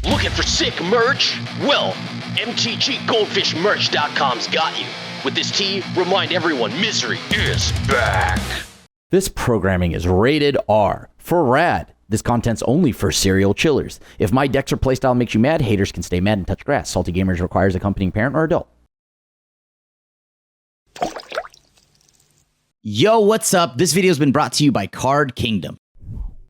Looking for sick merch? Well, MTGGoldfishMerch.com's got you. With this tee, remind everyone misery is back. This programming is rated R for rad. This content's only for serial chillers. If my decks or playstyle makes you mad, haters can stay mad and touch grass. Salty Gamers requires accompanying parent or adult. Yo, what's up? This video has been brought to you by Card Kingdom.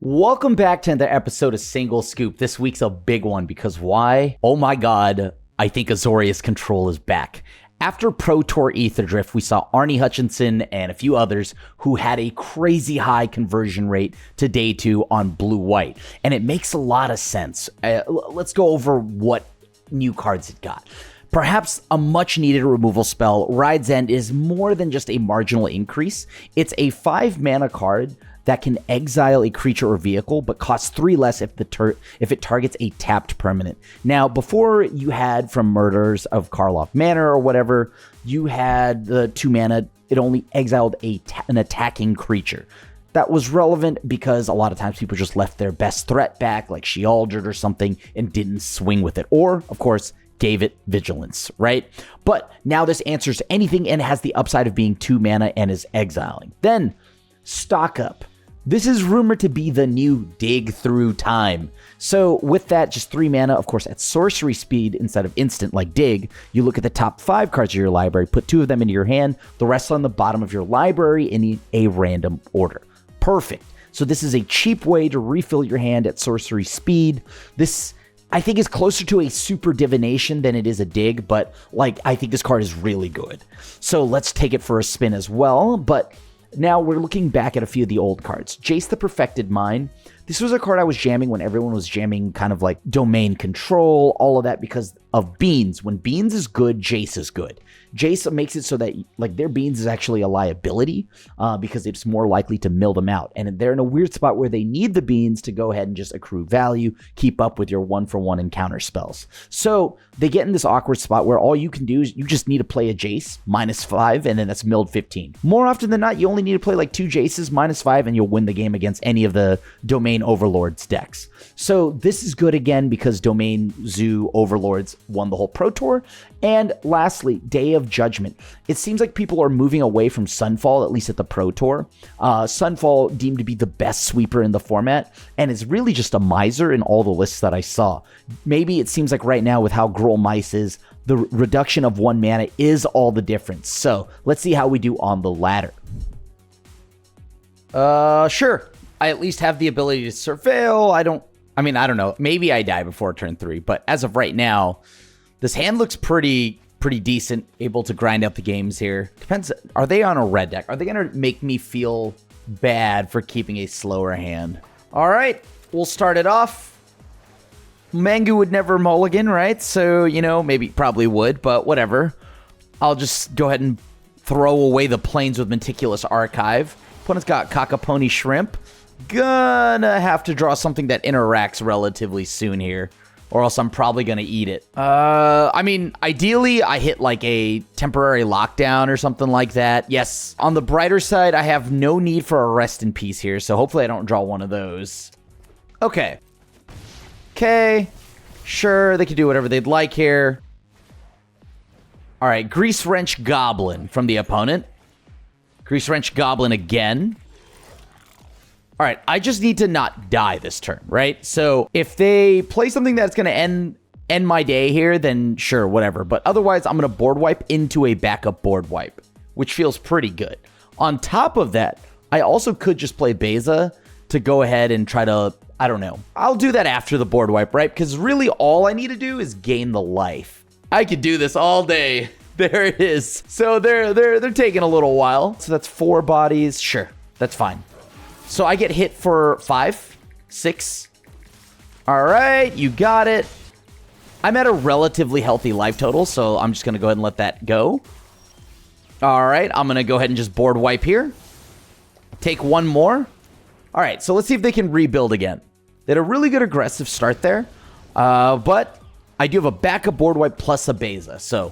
Welcome back to another episode of Single Scoop. This week's a big one because why? Oh my god, I think Azorius Control is back. After Pro Tour Aetherdrift, we saw Arnie Hutchinson and a few others who had a crazy high conversion rate to day 2 on blue-white. And it makes a lot of sense. Let's go over what new cards it got. Perhaps a much-needed removal spell, Ride's End is more than just a marginal increase. It's a 5-mana card that can exile a creature or vehicle, but costs 3 less if it targets a tapped permanent. Now, before you had from Murders of Karlov Manor or whatever, you had the 2 mana, it only exiled an attacking creature. That was relevant because a lot of times people just left their best threat back, like Shealdred or something, and didn't swing with it. Or, of course, gave it vigilance, right? But now this answers anything and has the upside of being 2 mana and is exiling. Then, Stock Up. This is rumored to be the new Dig Through Time. So with that, just 3 mana, of course, at sorcery speed instead of instant like Dig, you look at the top 5 cards of your library, put 2 of them into your hand, the rest on the bottom of your library in a random order. Perfect. So this is a cheap way to refill your hand at sorcery speed. This, I think, is closer to a super divination than it is a dig, but I think this card is really good. So let's take it for a spin as well, but now we're looking back at a few of the old cards. Jace the Perfected Mind. This was a card I was jamming when everyone was jamming kind of like domain control, all of that because of Beans. When Beans is good, Jace is good. Jace makes it so that their Beans is actually a liability because it's more likely to mill them out. And they're in a weird spot where they need the Beans to go ahead and just accrue value, keep up with your 1-for-1 encounter spells. So they get in this awkward spot where all you can do is you just need to play a Jace, -5, and then that's milled 15. More often than not, you only need to play like 2 Jaces, -5, and you'll win the game against any of the Domain Overlords decks. So this is good again because Domain Zoo Overlords won the whole Pro Tour. And lastly, Day of Judgment. It seems like people are moving away from Sunfall, at least at the Pro Tour. Sunfall deemed to be the best sweeper in the format, and is really just a miser in all the lists that I saw. Maybe it seems like right now with how Gruul Mice is, the reduction of 1 mana is all the difference. So let's see how we do on the ladder. Sure. I at least have the ability to surveil. I don't know. Maybe I die before turn 3, but as of right now, this hand looks pretty decent, able to grind out the games here. Depends. Are they on a red deck? Are they going to make me feel bad for keeping a slower hand? All right, we'll start it off. Mangu would never mulligan, right? So, probably would, but whatever. I'll just go ahead and throw away the Plains with Meticulous Archive. Opponent's got Cockapony Shrimp. Gonna have to draw something that interacts relatively soon here, or else I'm probably gonna eat it. Ideally, I hit like a temporary lockdown or something like that. Yes, on the brighter side, I have no need for a Rest in Peace here, so hopefully I don't draw one of those. Okay, sure, they can do whatever they'd like here. All right, Grease Wrench Goblin from the opponent. Grease Wrench Goblin again. All right, I just need to not die this turn, right? So if they play something that's going to end my day here, then sure, whatever. But otherwise, I'm going to board wipe into a backup board wipe, which feels pretty good. On top of that, I also could just play Beza to go ahead and try to, I don't know. I'll do that after the board wipe, right? Because really all I need to do is gain the life. I could do this all day. There it is. So they're taking a little while. So that's 4 bodies. Sure, that's fine. So I get hit for 5, 6. All right, you got it. I'm at a relatively healthy life total, so I'm just going to go ahead and let that go. All right, I'm going to go ahead and just board wipe here. Take 1 more. All right, so let's see if they can rebuild again. They had a really good aggressive start there, but I do have a backup board wipe plus a Beza, so.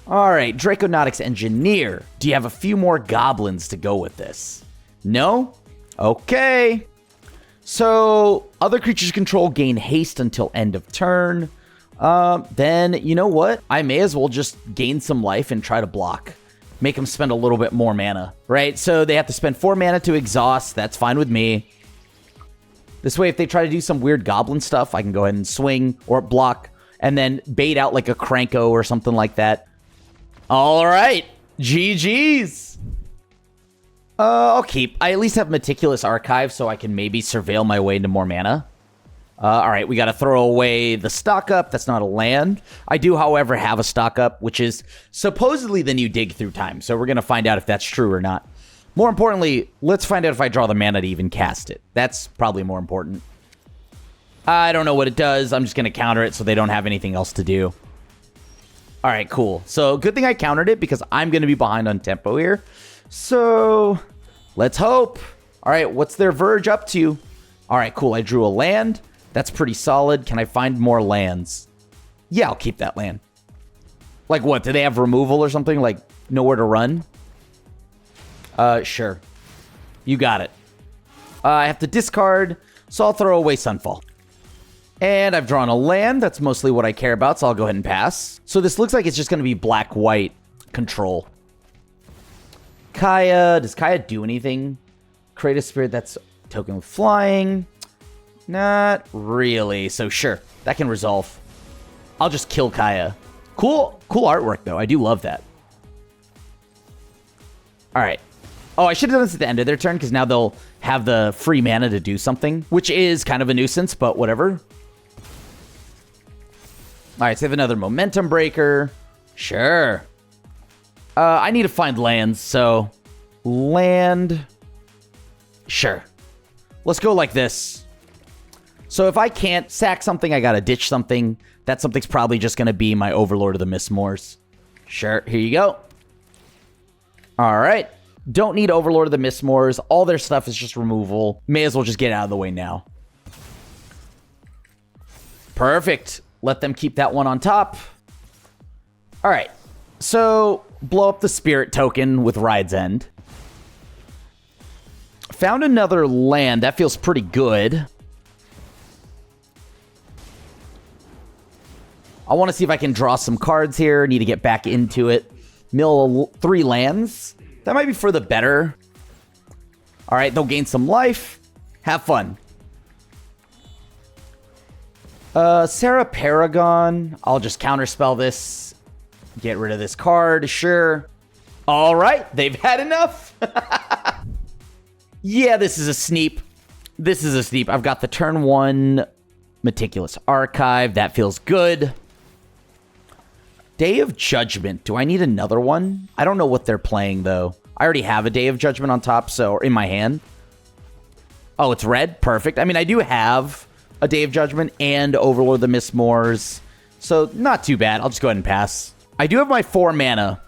All right, Draconautics Engineer. Do you have a few more goblins to go with this? No? Okay. So, other creatures control gain haste until end of turn. Then, you know what? I may as well just gain some life and try to block. Make them spend a little bit more mana, right? So they have to spend 4 mana to exhaust. That's fine with me. This way, if they try to do some weird goblin stuff, I can go ahead and swing or block and then bait out like a Cranko or something like that. All right. GG's. I'll keep. I at least have Meticulous Archive so I can maybe surveil my way into more mana. All right, we got to throw away the stock up. That's not a land. I do, however, have a stock up, which is supposedly the new dig through time. So we're going to find out if that's true or not. More importantly, let's find out if I draw the mana to even cast it. That's probably more important. I don't know what it does. I'm just going to counter it so they don't have anything else to do. All right, cool. So good thing I countered it because I'm going to be behind on tempo here. So let's hope. All right, what's their Verge up to? All right, cool. I drew a land. That's pretty solid. Can I find more lands? Yeah, I'll keep that land. Like what? Do they have removal or something? Like nowhere to run? Sure. You got it. I have to discard, so I'll throw away Sunfall. And I've drawn a land. That's mostly what I care about, so I'll go ahead and pass. So this looks like it's just going to be black-white control. Kaya. Does Kaya do anything? Create a spirit that's token with flying. Not really. So sure, that can resolve. I'll just kill Kaya. Cool artwork, though. I do love that. All right. Oh, I should have done this at the end of their turn because now they'll have the free mana to do something, which is kind of a nuisance, but whatever. All right, so they have another Momentum Breaker. Sure. I need to find lands, so land. Sure. Let's go like this. So if I can't sack something, I gotta ditch something. That something's probably just gonna be my Overlord of the Mistmoors. Sure, here you go. All right. Don't need Overlord of the Mistmoors. All their stuff is just removal. May as well just get out of the way now. Perfect. Let them keep that one on top. All right. So blow up the Spirit token with Ride's End. Found another land. That feels pretty good. I want to see if I can draw some cards here. Need to get back into it. Mill 3 lands. That might be for the better. All right, they'll gain some life. Have fun. Sarah Paragon. I'll just counterspell this. Get rid of this card. Sure. All right, they've had enough. Yeah, this is a sneep. This is a sneep. I've got the turn 1 Meticulous Archive. That feels good. Day of Judgment. Do I need another one? I don't know what they're playing, though. I already have a Day of Judgment on top, so in my hand. Oh, it's red? Perfect. I mean, I do have a Day of Judgment and Overlord of the Mistmoors, so not too bad. I'll just go ahead and pass. I do have my 4 mana.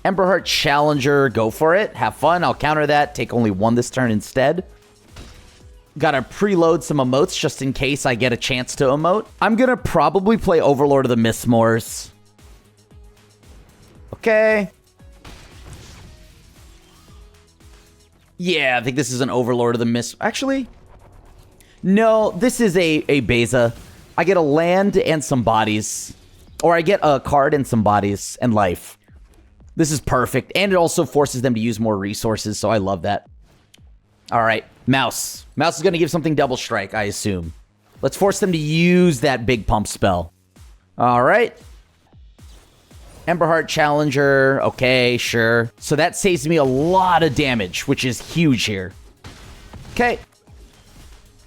Emberheart Challenger. Go for it. Have fun. I'll counter that. Take only 1 this turn instead. Gotta preload some emotes just in case I get a chance to emote. I'm gonna probably play Overlord of the Mistmoors. Okay. Yeah, I think this is an Overlord of the Mist. Actually, no, this is a Beza. I get a land and some bodies. Or I get a card and some bodies and life. This is perfect. And it also forces them to use more resources, so I love that. All right, Mouse. Mouse is going to give something double strike, I assume. Let's force them to use that big pump spell. All right. Emberheart Challenger. Okay, sure. So that saves me a lot of damage, which is huge here. Okay.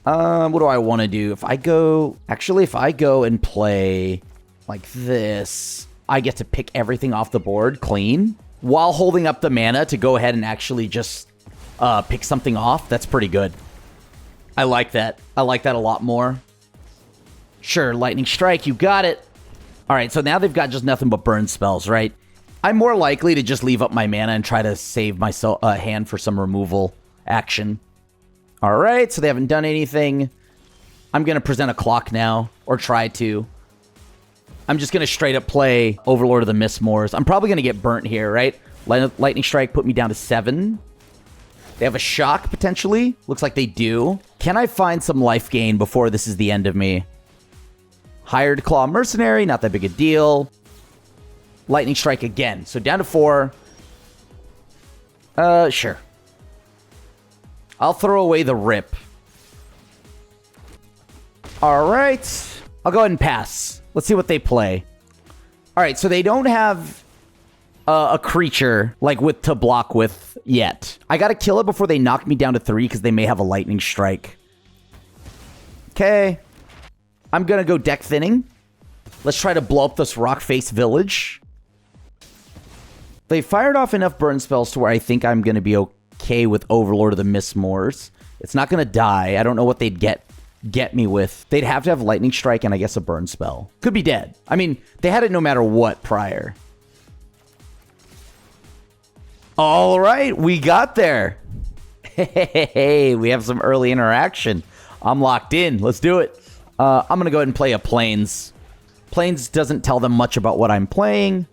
What do I want to do? If I go... Actually, if I go and play like this, I get to pick everything off the board clean while holding up the mana to go ahead and actually just... pick something off. That's pretty good. I like that. I like that a lot more. Sure, Lightning Strike, you got it. All right, so now they've got just nothing but burn spells, right? I'm more likely to just leave up my mana and try to save myself a hand for some removal action. All right, so they haven't done anything. I'm going to present a clock now, or try to. I'm just going to straight up play Overlord of the Mistmoors. I'm probably going to get burnt here, right? Lightning Strike put me down to 7. They have a shock, potentially. Looks like they do. Can I find some life gain before this is the end of me? Hired Claw Mercenary, not that big a deal. Lightning Strike again. So down to 4. Sure. I'll throw away the Rip. All right. I'll go ahead and pass. Let's see what they play. All right, so they don't have a creature like to block with yet. I got to kill it before they knock me down to 3 because they may have a Lightning Strike. Okay. I'm going to go deck thinning. Let's try to blow up this rock face village. They fired off enough burn spells to where I think I'm going to be okay with Overlord of the Mistmoors. It's not going to die. I don't know what they'd get me with. They'd have to have Lightning Strike and I guess a burn spell. Could be dead. I mean, they had it no matter what prior. All right, we got there. Hey, we have some early interaction. I'm locked in. Let's do it. I'm going to go ahead and play a Plains. Plains doesn't tell them much about what I'm playing.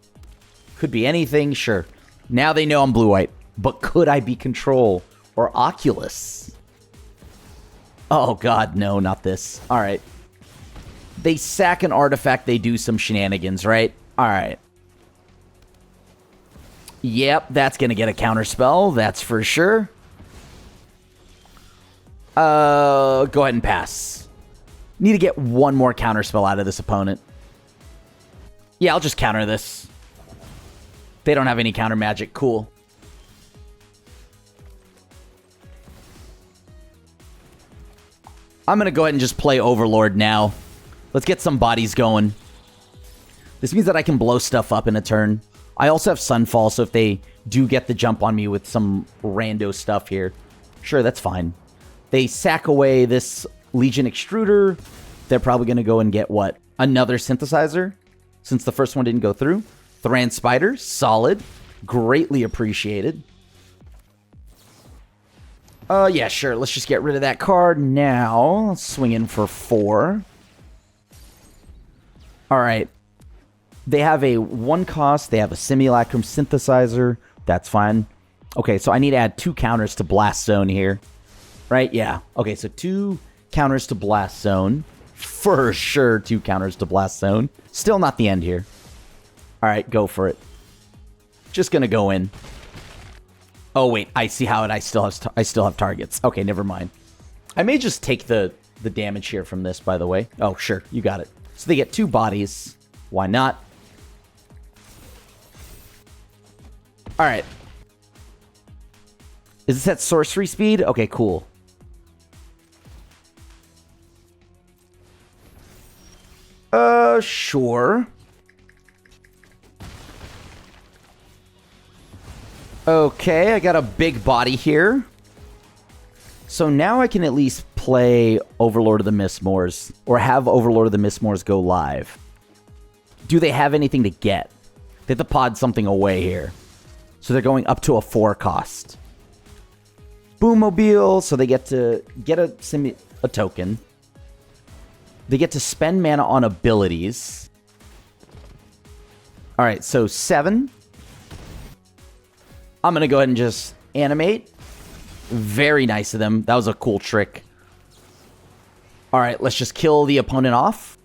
Could be anything, sure. Now they know I'm blue-white. But could I be Control or Oculus? Oh, God, no, not this. All right. They sack an artifact, they do some shenanigans, right? All right. Yep, that's going to get a counterspell, that's for sure. Go ahead and pass. Need to get one more counterspell out of this opponent. Yeah, I'll just counter this. They don't have any counter magic. Cool. I'm going to go ahead and just play Overlord now. Let's get some bodies going. This means that I can blow stuff up in a turn. I also have Sunfall, so if they do get the jump on me with some rando stuff here, sure, that's fine. They sack away this Legion Extruder. They're probably going to go and get, what? Another Synthesizer, since the first one didn't go through. Thran Spider, solid. Greatly appreciated. Yeah, sure. Let's just get rid of that card now. Let's swing in for 4. All right. They have a 1 cost. They have a Simulacrum Synthesizer. That's fine. Okay, so I need to add 2 counters to Blast Zone here. Right? Yeah. Okay, so 2 counters to Blast Zone. For sure, 2 counters to Blast Zone. Still not the end here. All right, go for it. Just going to go in. Oh, wait. I see how I still have targets. Okay, never mind. I may just take the damage here from this, by the way. Oh, sure. You got it. So they get 2 bodies. Why not? All right. Is this at sorcery speed? Okay, cool. Sure. Okay, I got a big body here. So now I can at least play Overlord of the Mistmoors, or have Overlord of the Mistmoors go live. Do they have anything to get? They have to pod something away here. So they're going up to a 4 cost. Boommobile, so they get to get a token. They get to spend mana on abilities. All right, so 7. I'm going to go ahead and just animate. Very nice of them. That was a cool trick. All right, let's just kill the opponent off.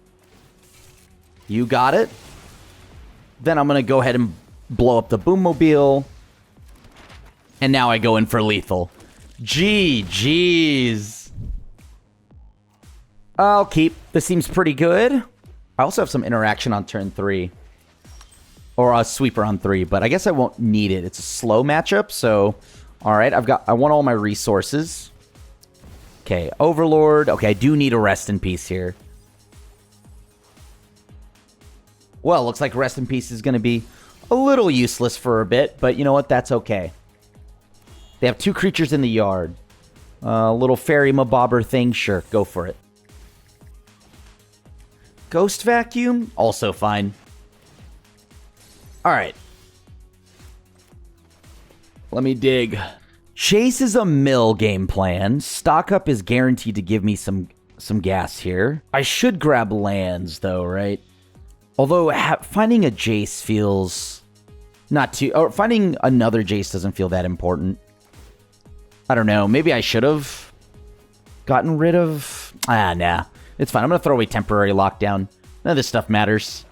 You got it. Then I'm going to go ahead and blow up the Boommobile. And now I go in for lethal. GG's. I'll keep. This seems pretty good. I also have some interaction on turn 3. Or a sweeper on 3, but I guess I won't need it. It's a slow matchup, so... Alright, I want all my resources. Okay, Overlord. Okay, I do need a Rest in Peace here. Well, looks like Rest in Peace is going to be a little useless for a bit, but you know what? That's okay. They have 2 creatures in the yard. Little fairy mabobber thing. Sure, go for it. Ghost Vacuum? Also fine. Alright. Let me dig. Chase is a mill game plan. Stock up is guaranteed to give me some gas here. I should grab lands, though, right? Although finding a Jace feels not too... Or finding another Jace doesn't feel that important. I don't know. Maybe I should have gotten rid of... nah. It's fine. I'm going to throw away temporary lockdown. None of this stuff matters.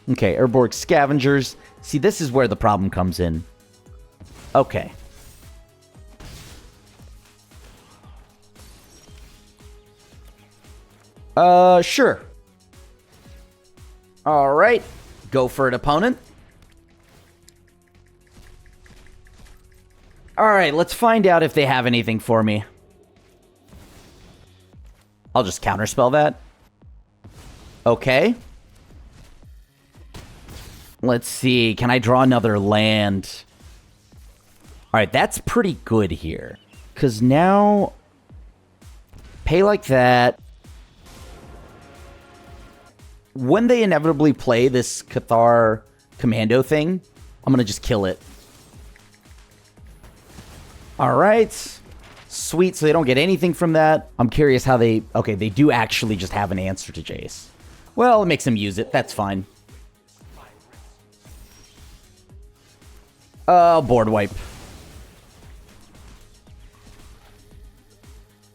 Okay, Urborg Scavengers. See, this is where the problem comes in. Okay. Sure. All right. Go for it, opponent. All right, let's find out if they have anything for me. I'll just counterspell that. Okay. Let's see. Can I draw another land? All right, that's pretty good here. Because now... Pay like that. When they inevitably play this Cathar Commando thing, I'm going to just kill it. All right. Sweet, so they don't get anything from that. I'm curious how they... Okay, they do actually just have an answer to Jace. Well, it makes them use it. That's fine. Board wipe.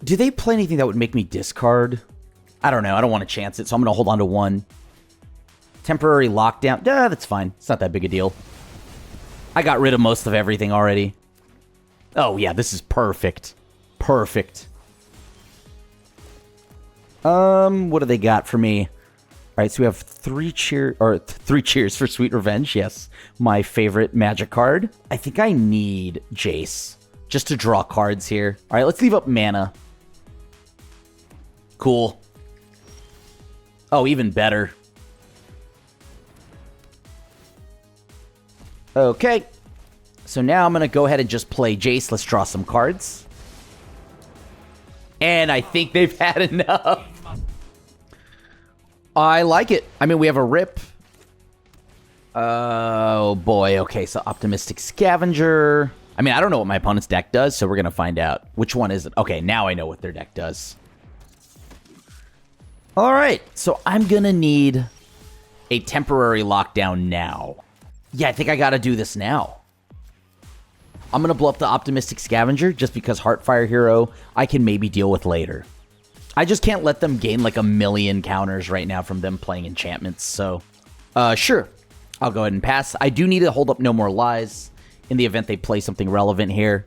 Do they play anything that would make me discard? I don't know. I don't want to chance it, so I'm going to hold on to one. Temporary lockdown. That's fine. It's not that big a deal. I got rid of most of everything already. Oh, yeah, this is perfect. Perfect. What do they got for me? All right, so we have three cheers for Sweet Revenge. Yes, my favorite Magic card. I think I need Jace just to draw cards here. All right, let's leave up mana. Cool. Oh, even better. Okay. So now I'm going to go ahead and just play Jace. Let's draw some cards. And I think they've had enough. I like it. I mean, we have a rip. Oh, boy. Okay, so Optimistic Scavenger. I mean, I don't know what my opponent's deck does, so we're going to find out. Which one is it? Okay, now I know what their deck does. All right, so I'm going to need a temporary lockdown now. Yeah, I think I got to do this now. I'm going to blow up the Optimistic Scavenger just because Heartfire Hero I can maybe deal with later. I just can't let them gain like a million counters right now from them playing enchantments, so... sure. I'll go ahead and pass. I do need to hold up No More Lies in the event they play something relevant here.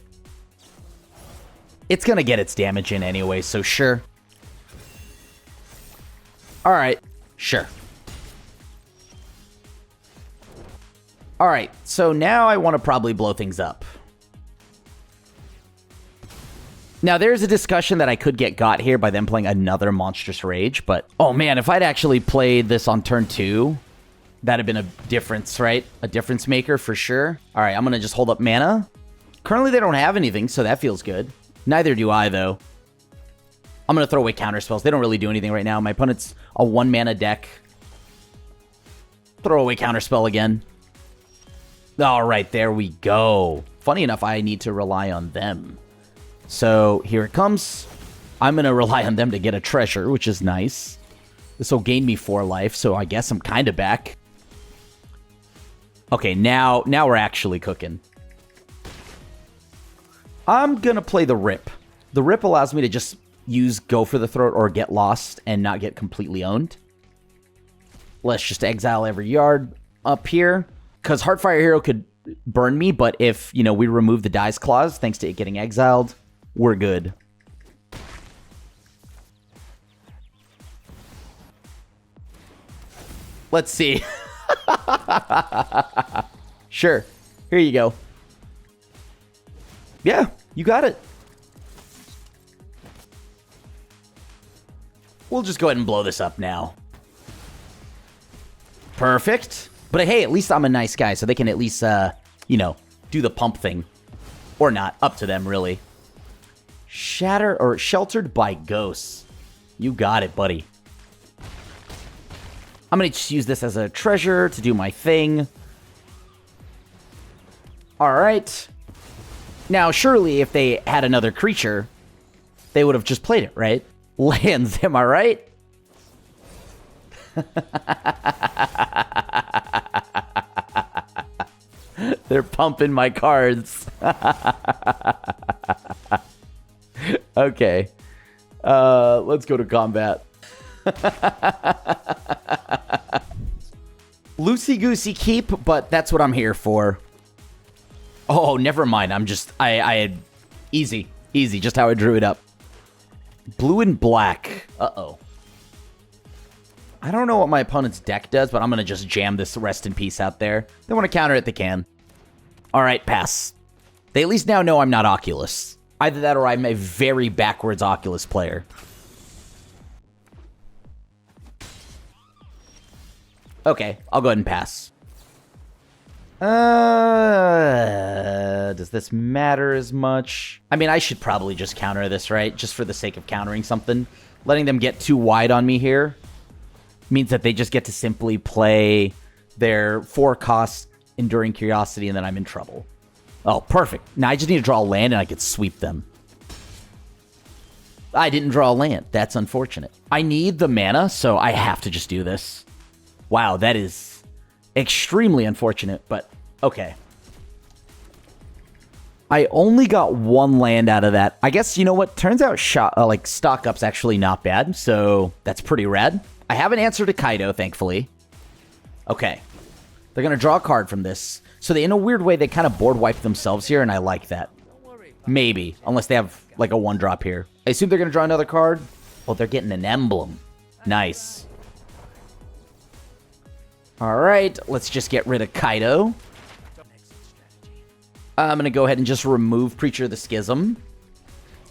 It's going to get its damage in anyway, so sure. Alright, sure. Alright, so now I want to probably blow things up. Now, there's a discussion that I could get got here by them playing another Monstrous Rage, but... Oh, man, if I'd actually played this on turn 2, that'd have been a difference, right? A difference maker for sure. All right, I'm going to just hold up mana. Currently, they don't have anything, so that feels good. Neither do I, though. I'm going to throw away counterspells. They don't really do anything right now. My opponent's a 1-mana deck. Throw away counterspell again. All right, there we go. Funny enough, I need to rely on them. So here it comes. I'm going to rely on them to get a treasure, which is nice. This will gain me 4 life, so I guess I'm kind of back. Okay, now we're actually cooking. I'm going to play the Rip. The Rip allows me to just use Go for the Throat or Get Lost and not get completely owned. Let's just exile every yard up here. Because Heartfire Hero could burn me, but if, you know, we remove the Dies Clause, thanks to it getting exiled, we're good. Let's see. Sure. Here you go. Yeah, you got it. We'll just go ahead and blow this up now. Perfect. But hey, at least I'm a nice guy, so they can at least, you know, do the pump thing. Or not. Up to them, really. Shatter or Sheltered by Ghosts. You got it, buddy. I'm going to just use this as a treasure to do my thing. All right. Now, surely if they had another creature, they would have just played it, right? Lands, am I right? They're pumping my cards. Okay. Let's go to combat. Loosey-goosey keep, but that's what I'm here for. Oh, never mind. I had easy, just how I drew it up. Blue and black. Uh-oh. I don't know what my opponent's deck does, but I'm going to just jam this rest in peace out there. They want to counter it, they can. All right, pass. They at least now know I'm not Oculus. Either that or I'm a very backwards Oculus player. Okay, I'll go ahead and pass. Does this matter as much? I mean, I should probably just counter this, right? Just for the sake of countering something. Letting them get too wide on me here means that they just get to simply play their 4-cost Enduring Curiosity, and then I'm in trouble. Oh, perfect. Now I just need to draw a land, and I could sweep them. I didn't draw a land. That's unfortunate. I need the mana, so I have to just do this. Wow, that is extremely unfortunate, but okay. I only got 1 land out of that. I guess, you know what? Turns out stock up's actually not bad, so that's pretty rad. I have an answer to Kaido, thankfully. Okay. They're going to draw a card from this. So in a weird way, they kind of board wipe themselves here, and I like that. Maybe, unless they have like a 1-drop here. I assume they're going to draw another card. Oh, they're getting an emblem. Nice. All right, let's just get rid of Kaido. I'm going to go ahead and just remove Preacher of the Schism.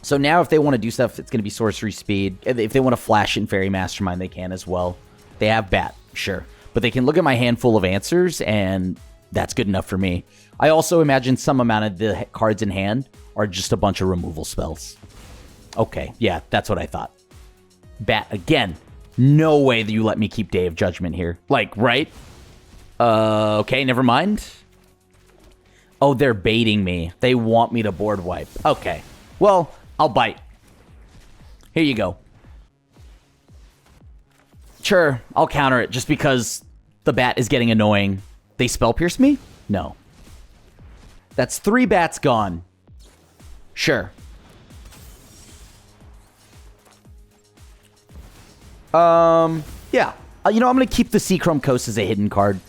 So now if they want to do stuff, it's going to be sorcery speed. If they want to flash in Fairy Mastermind, they can as well. They have Bat, sure. But they can look at my handful of answers, and that's good enough for me. I also imagine some amount of the cards in hand are just a bunch of removal spells. Okay, yeah, that's what I thought. Bat, again. No way that you let me keep Day of Judgment here. Like, right? Okay, never mind. Oh, they're baiting me. They want me to board wipe. Okay. Well, I'll bite. Here you go. Sure, I'll counter it just because the bat is getting annoying. They spell pierce me? No. That's 3 bats gone. Sure. Yeah. You know, I'm going to keep the Seachrome Coast as a hidden card.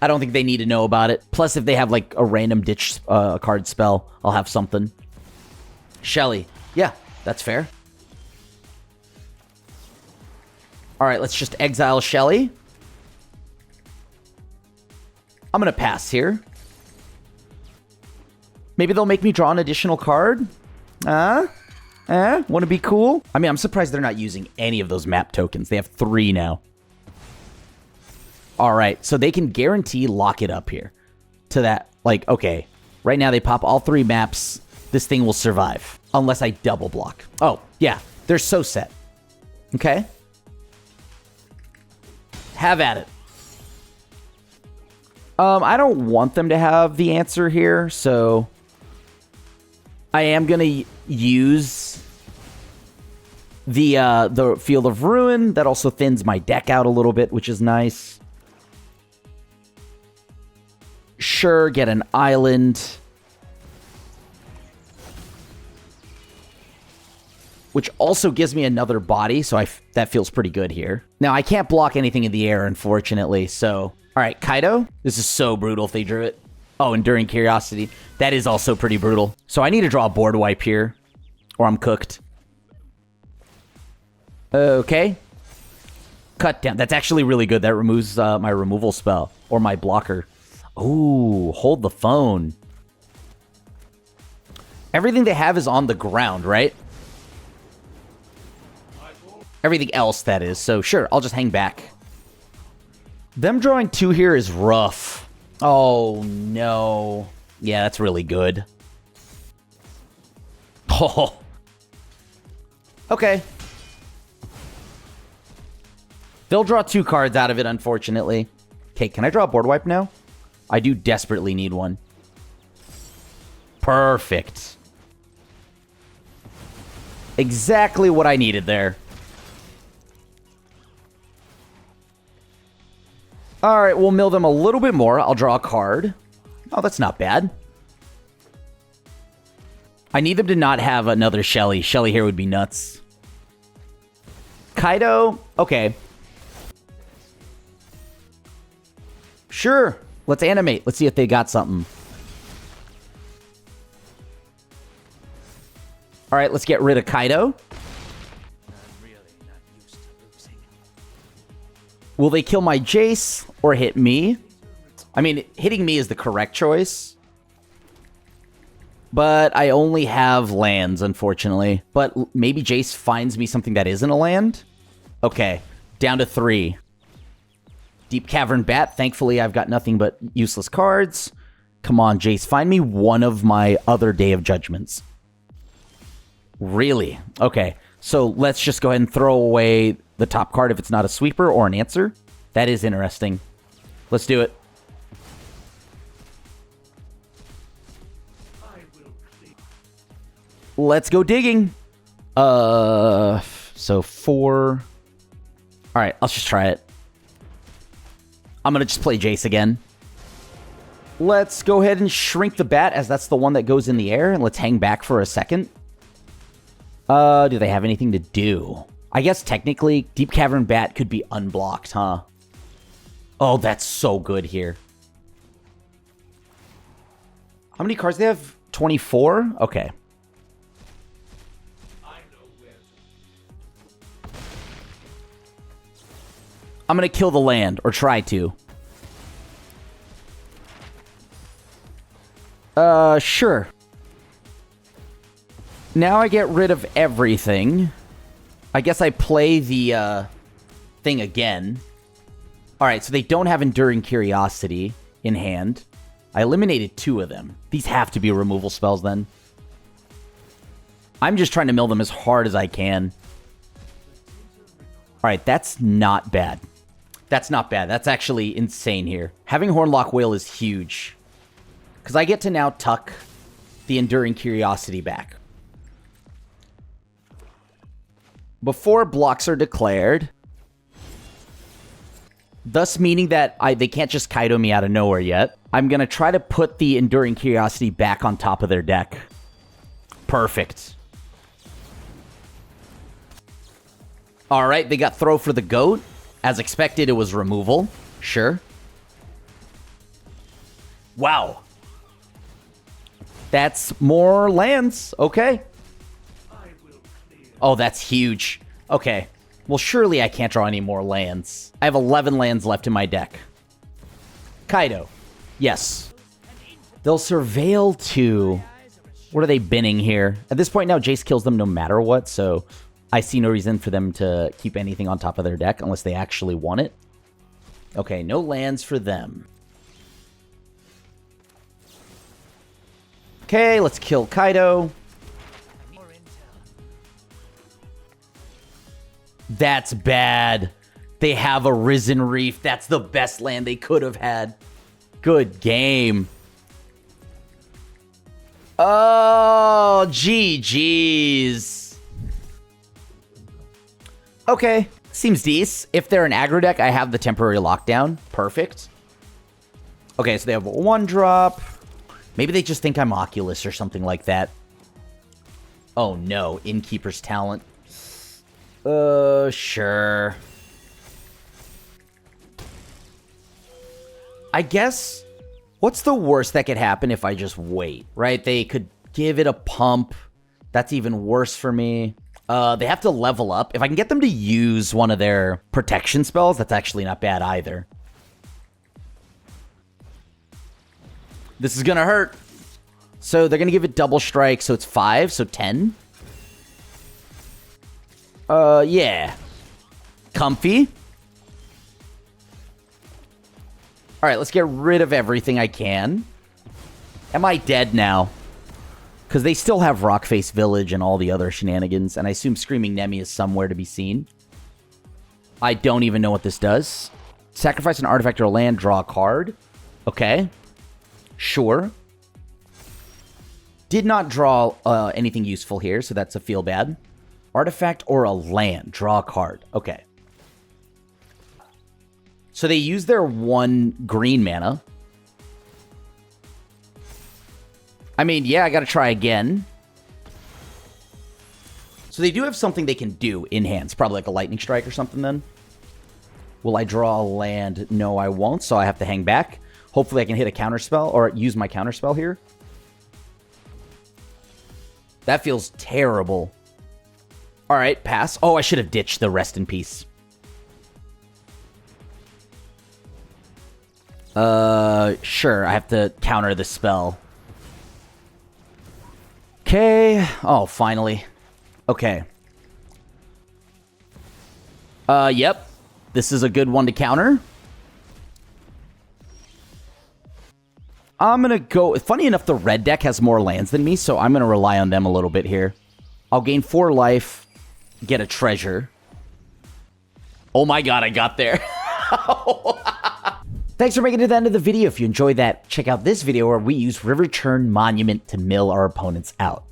I don't think they need to know about it. Plus, if they have, like, a random ditch card spell, I'll have something. Shelly. Yeah, that's fair. All right, let's just exile Shelly. I'm going to pass here. Maybe they'll make me draw an additional card? Want to be cool? I mean, I'm surprised they're not using any of those map tokens. They have 3 now. All right, so they can guarantee lock it up here. To that, like, okay. Right now they pop all 3 maps. This thing will survive. Unless I double block. Oh, yeah. They're so set. Okay. Have at it. I don't want them to have the answer here, so I am going to use the Field of Ruin. That also thins my deck out a little bit, which is nice. Sure, get an island. Which also gives me another body, so that feels pretty good here. Now, I can't block anything in the air, unfortunately, so... All right, Kaido. This is so brutal if they drew it. Oh, Enduring Curiosity. That is also pretty brutal. So I need to draw a board wipe here, or I'm cooked. Okay. Cut down. That's actually really good. That removes my removal spell, or my blocker. Ooh, hold the phone. Everything they have is on the ground, right? Everything else, that is. So, sure, I'll just hang back. Them drawing 2 here is rough. Oh, no. Yeah, that's really good. Oh. Okay. They'll draw 2 cards out of it, unfortunately. Okay, can I draw a board wipe now? I do desperately need one. Perfect. Exactly what I needed there. All right, we'll mill them a little bit more. I'll draw a card. Oh, that's not bad. I need them to not have another Shelly. Shelly here would be nuts. Kaido? Okay. Sure. Let's animate. Let's see if they got something. All right, let's get rid of Kaido. Will they kill my Jace or hit me? I mean, hitting me is the correct choice. But I only have lands, unfortunately. But maybe Jace finds me something that isn't a land? Okay, down to 3. Deep Cavern Bat. Thankfully, I've got nothing but useless cards. Come on, Jace. Find me one of my other Day of Judgments. Really? Okay, so let's just go ahead and throw away the top card if it's not a sweeper or an answer. That is interesting. Let's do it. Let's go digging. So 4. All right, let's just try it. I'm going to just play Jace again. Let's go ahead and shrink the bat as that's the one that goes in the air. And let's hang back for a second. Do they have anything to do? I guess technically Deep Cavern Bat could be unblocked, huh? Oh, that's so good here. How many cards do they have? 24? Okay. I'm going to kill the land, or try to. Sure. Now I get rid of everything. I guess I play the, thing again. Alright, so they don't have Enduring Curiosity in hand. I eliminated 2 of them. These have to be removal spells, then. I'm just trying to mill them as hard as I can. Alright, that's not bad. That's not bad. That's actually insane here. Having Hornlock Whale is huge. Because I get to now tuck the Enduring Curiosity back. Before blocks are declared, thus meaning that they can't just Kaido me out of nowhere yet, I'm going to try to put the Enduring Curiosity back on top of their deck. Perfect. Alright, they got Throw for the Goat. As expected, it was removal. Sure. Wow. That's more lands. Okay. Oh, that's huge. Okay. Well, surely I can't draw any more lands. I have 11 lands left in my deck. Kaido. Yes. They'll Surveil too. What are they binning here? At this point now, Jace kills them no matter what, so I see no reason for them to keep anything on top of their deck unless they actually want it. Okay, no lands for them. Okay, let's kill Kaido. That's bad. They have a Risen Reef. That's the best land they could have had. Good game. Oh, GG's. Okay, seems decent. If they're an aggro deck, I have the temporary lockdown. Perfect. Okay, so they have a 1-drop. Maybe they just think I'm Oculus or something like that. Oh no, Innkeeper's Talent. Sure. I guess, what's the worst that could happen if I just wait, right? They could give it a pump. That's even worse for me. They have to level up. If I can get them to use one of their protection spells, that's actually not bad either. This is gonna hurt. So they're gonna give it double strike, so it's 5, so 10. Yeah. Comfy. Alright, let's get rid of everything I can. Am I dead now? Because they still have Rockface Village and all the other shenanigans, and I assume Screaming Nemi is somewhere to be seen. I don't even know what this does. Sacrifice an artifact or a land, draw a card. Okay. Sure. Did not draw anything useful here, so that's a feel bad. Artifact or a land, draw a card. Okay. So they use their 1 green mana. I mean, yeah, I gotta try again. So they do have something they can do in hands. Probably like a lightning strike or something then. Will I draw a land? No, I won't, so I have to hang back. Hopefully I can hit a counterspell or use my counterspell here. That feels terrible. All right, pass. Oh, I should have ditched the rest in peace. Sure, I have to counter the spell. Okay. Oh, finally. Okay. Yep. This is a good one to counter. I'm gonna go... Funny enough, the red deck has more lands than me, so I'm gonna rely on them a little bit here. I'll gain 4 life, get a treasure. Oh my god, I got there. Thanks for making it to the end of the video. If you enjoyed that, check out this video where we use River Turn Monument to mill our opponents out.